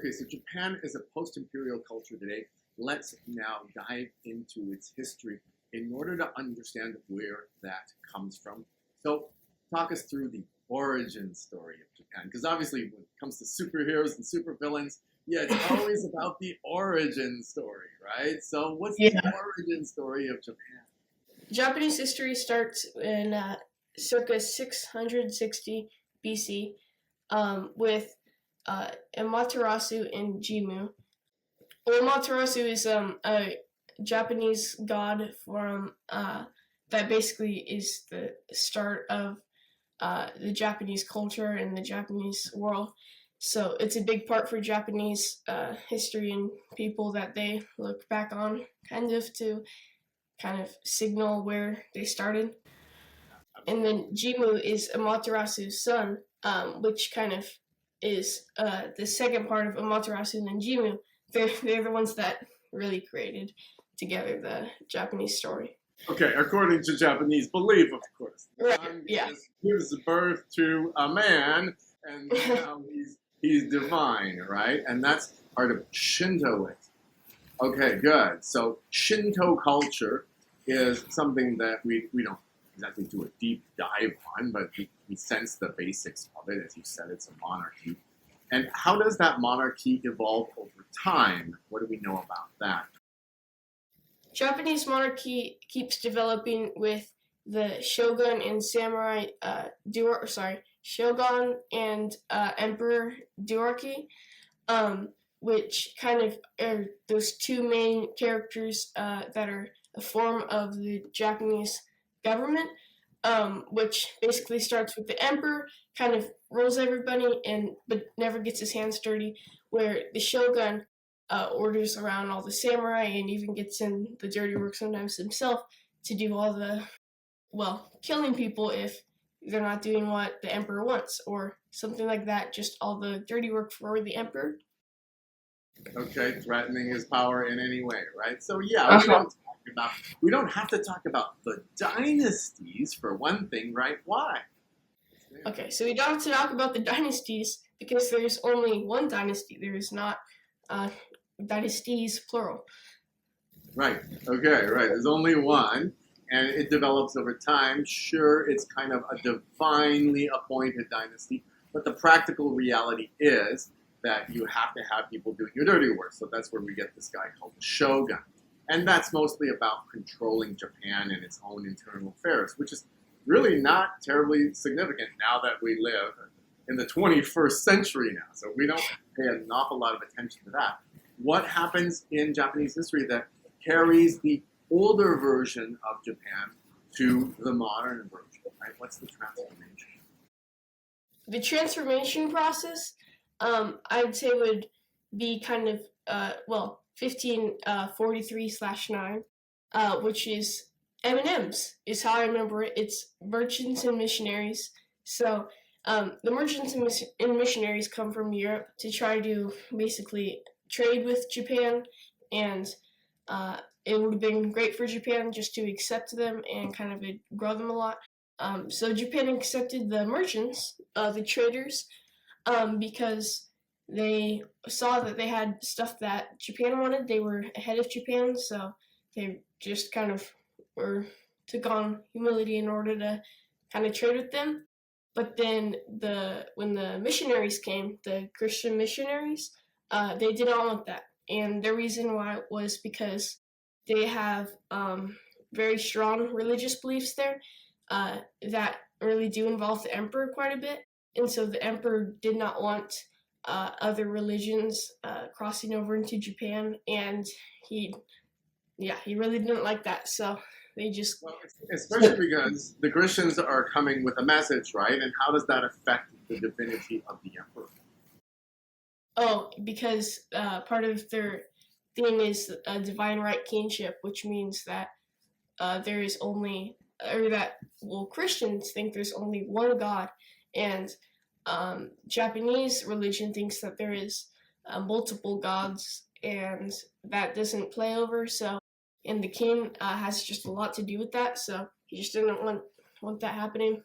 Okay, so Japan is a post-imperial culture today. Let's now dive into its history in order to understand where that comes from. So, talk us through the origin story of Japan, because obviously, when it comes to superheroes and supervillains, yeah, it's always about the origin story, right? So, what's the Yeah. origin story of Japan? Japanese history starts in circa 660 BC with Amaterasu and Jimmu. Amaterasu is a Japanese god from that basically is the start of the Japanese culture and the Japanese world. So it's a big part for Japanese history and people that they look back on, kind of signal where they started. And then Jimmu is Amaterasu's son, which kind of is the second part of Amaterasu and then Jimmu. They're the ones that really created together the Japanese story. Okay, according to Japanese belief, of course, the Right. son Yeah. gives birth to a man, and now he's divine, right? And that's part of Shintoism. Okay, good. So Shinto culture is something that we don't exactly do a deep dive on, but we sense the basics of it. As you said, it's a monarchy. And how does that monarchy evolve over time? What do we know about that? Japanese monarchy keeps developing with the shogun and samurai shogun and emperor duarchy, which kind of are those two main characters that are a form of the Japanese government, which basically starts with the emperor, kind of rules everybody, but never gets his hands dirty, where the shogun orders around all the samurai and even gets in the dirty work sometimes himself to do all the, well, killing people if they're not doing what the emperor wants or something like that, just all the dirty work for the emperor. Okay, threatening his power in any way, right? So yeah, Uh-huh. we don't have to talk about the dynasties for one thing, right? Why? Okay, so we don't have to talk about the dynasties because there's only one dynasty. There is not uh, dynasties plural. Right. Okay, right. There's only one, and it develops over time. Sure, it's kind of a divinely appointed dynasty, but the practical reality is that you have to have people doing your dirty work. So that's where we get this guy called the shogun. And that's mostly about controlling Japan and its own internal affairs, which is really not terribly significant now that we live in the 21st century now. So we don't pay an awful lot of attention to that. What happens in Japanese history that carries the older version of Japan to the modern version, right? What's the transformation? The transformation process, I'd say would be kind of 1543/9, which is M&M's is how I remember it. It's merchants and missionaries. So the merchants and missionaries come from Europe to try to basically trade with Japan, and it would have been great for Japan just to accept them and kind of grow them a lot. So Japan accepted the merchants, the traders, because they saw that they had stuff that Japan wanted. They were ahead of Japan, so they just kind of were took on humility in order to kind of trade with them. But then when the missionaries came, the Christian missionaries, they did not want that, and the reason why was because they have very strong religious beliefs there that really do involve the emperor quite a bit, and so the emperor did not want other religions crossing over into Japan, and he, yeah, he really didn't like that. So they just, Well, especially because the Christians are coming with a message, right? And how does that affect the divinity of the emperor? oh, because part of their thing is a divine right kingship, which means that there is only, or that, well, Christians think there's only one God, and Japanese religion thinks that there is multiple gods, and that doesn't play over. So, and the king has just a lot to do with that. So he just didn't want that happening.